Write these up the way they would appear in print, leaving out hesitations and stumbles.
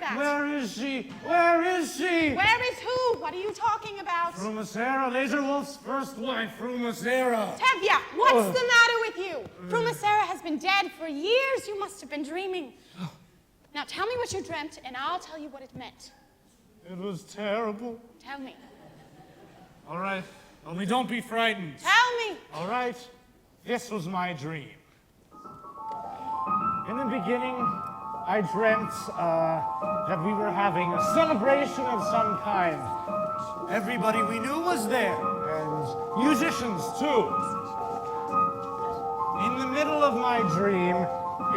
that? Where is she? Where is she? Where is who? What are you talking about? Frumasera, Laser Wolf's first wife, Frumasera. Tevye, what's the matter with you? Frumasera has been dead for years. You must have been dreaming. Now tell me what you dreamt, and I'll tell you what it meant. It was terrible. Tell me. All right, only don't be frightened. Tell me. All right, this was my dream. In the beginning, I dreamt that we were having a celebration of some kind. Everybody we knew was there, and musicians too. In the middle of my dream,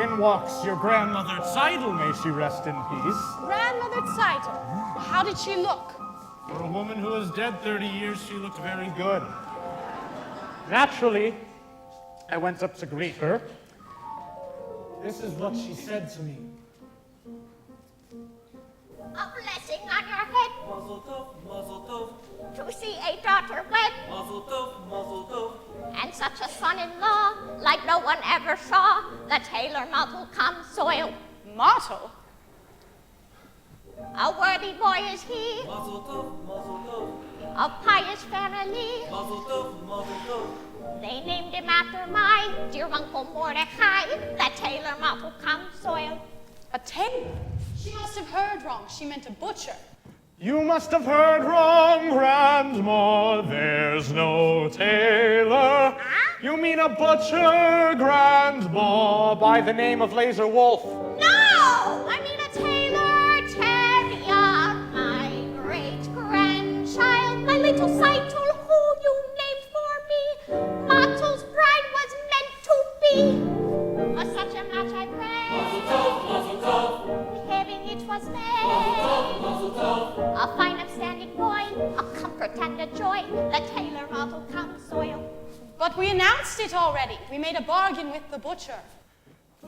in walks your grandmother Tzeitel, may she rest in peace. Grandmother Tzeitel. How did she look? For a woman who was dead 30 years, she looked very good. Naturally, I went up to greet her. This is what she said to me. A blessing on your head. Mazel tov, mazel tov. To see a daughter wed. Mazel tov, mazel tov. And such a son-in-law, like no one ever saw. The tailor Mottle come soil. Mottle? A worthy boy is he. Mazel tov, mazel tov. Of pious family. Mazel tov, mazel tov. They named him after my dear uncle Mordecai. The tailor Mottle come soil. A tailor? She must have heard wrong. She meant a butcher. You must have heard wrong, Grandma. There's no tailor. You mean a butcher, Grandma, by the name of Laser Wolf. No! I mean a tailor, Tevye, my great-grandchild, my little Tzeitel, who you named for me. Mottle's bride was meant to be. For such a match I pray. Mazel tov, mazel tov. Hearing it was made. Mazel tov. A fine upstanding boy, a comfort and a joy. The tailor Mottle come soil. But we announced it already. We made a bargain with the butcher.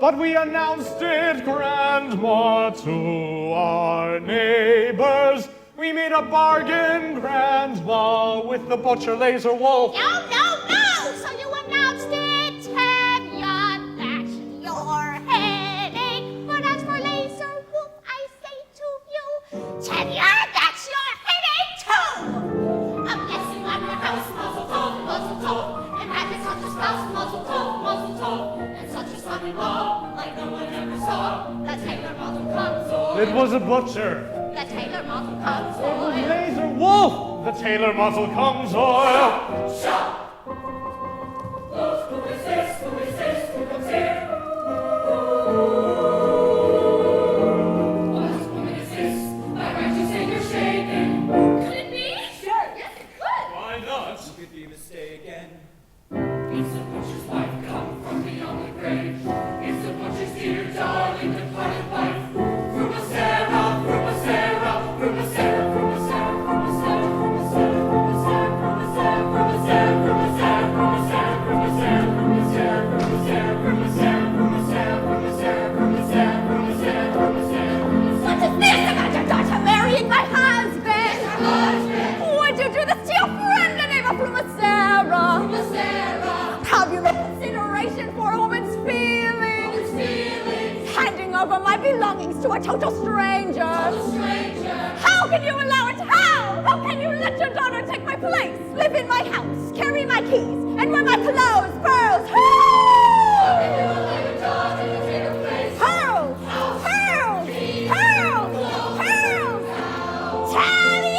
But we announced it, Grandma, to our neighbors. We made a bargain, Grandma, with the butcher Laser Wolf. No, no, no! So you announced it, Tevye, that's your headache. But as for Laser Wolf, I say to you, Tevye, that's your headache too! A blessing on your house, mazel tov, mazel tov. And having such a spouse, mazel tov, mazel tov. And such a son-in-law, like no one ever saw. The tailor Mottle comes soil. It was a butcher. The tailor Mottle comes It was soil. Laser Wolf. The tailor muzzle comes oil. Shut! Who is this? Who is this? Who comes here? What woman is this? By right you say you're shaken. Could it be? Sure, yes it could. Why not? You could be mistaken. It's the butcher's wife come from beyond the grave. It's the butcher's dear darling departed wife. Frumasera, Frumasera, Frumasera, Frumasera, Frumasera, Frumasera, Frumasera, Frumasera, Frumasera, Frumasera, Frumasera, Frumasera, Frumasera, Frumasera, Frumasera, Frumasera, Frumasera, Frumasera, Frumasera, Frumasera. What is this about your daughter marrying my husband? Husband. Would you do this to your friend, the name of Frumasera? Frumasera. Have you no consideration for a woman's feelings? Woman's feelings. Handing over my belongings to a total stranger. Stranger. How can you allow it? How can you let your daughter take my place, live in my house, carry my keys, and wear my clothes, pearls? How can you allow your daughter to take her place? Pearls! Pearls! Pearls! Pearls! Tevye!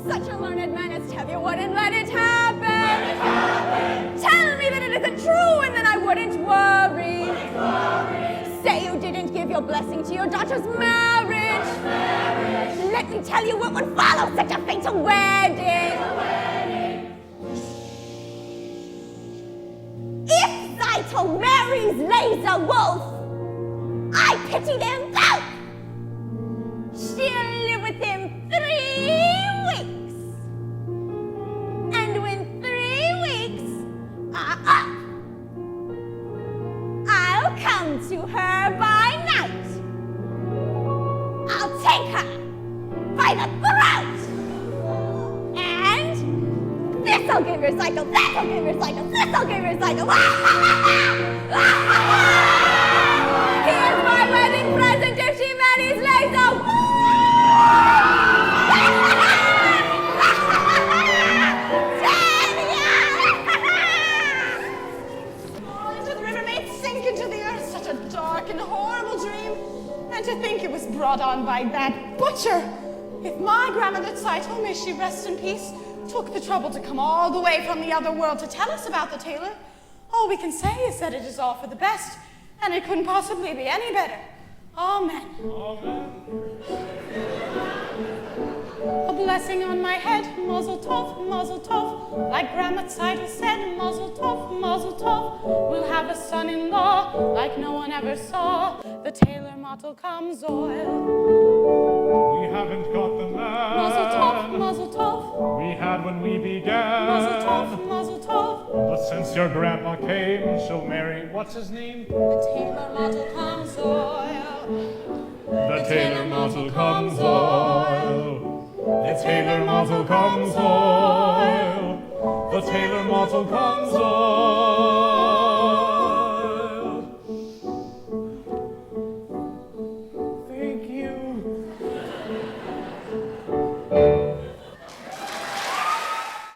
Such a learned man as Tevye wouldn't let it happen. Tell me that it isn't true and then I wouldn't worry. Say you didn't give your blessing to your daughter's marriage. Let me tell you what would follow such a fatal wedding. If Tzeitel marries Laser Wolf, I pity them both. She'll live with him 3 weeks. And when 3 weeks are up, I'll come to her by night give her a cycle, that'll give her a cycle, this'll give her a cycle. Here's my wedding present if she marries later. Into the river made sink into the earth, such a dark and horrible dream. And to think it was brought on by that butcher. If my grandmother Saito, may she rest in peace, took the trouble to come all the way from the other world to tell us about the tailor, all we can say is that it is all for the best, and it couldn't possibly be any better. Amen. Amen. A blessing on my head, mazel tov, mazel tov. Like Grandma Saito said, mazel tov, mazel tov. We'll have a son-in-law like no one ever saw. The tailor mottle comes oil. We haven't got the man Mazel tov, mazel tov. we had when we began. Mazel tov, mazel tov. But since your grandma came, she'll marry, what's his name? The tailor mottle comes oil. The tailor mottle comes oil. The tailor mottle comes oil. The tailor mottle comes oil.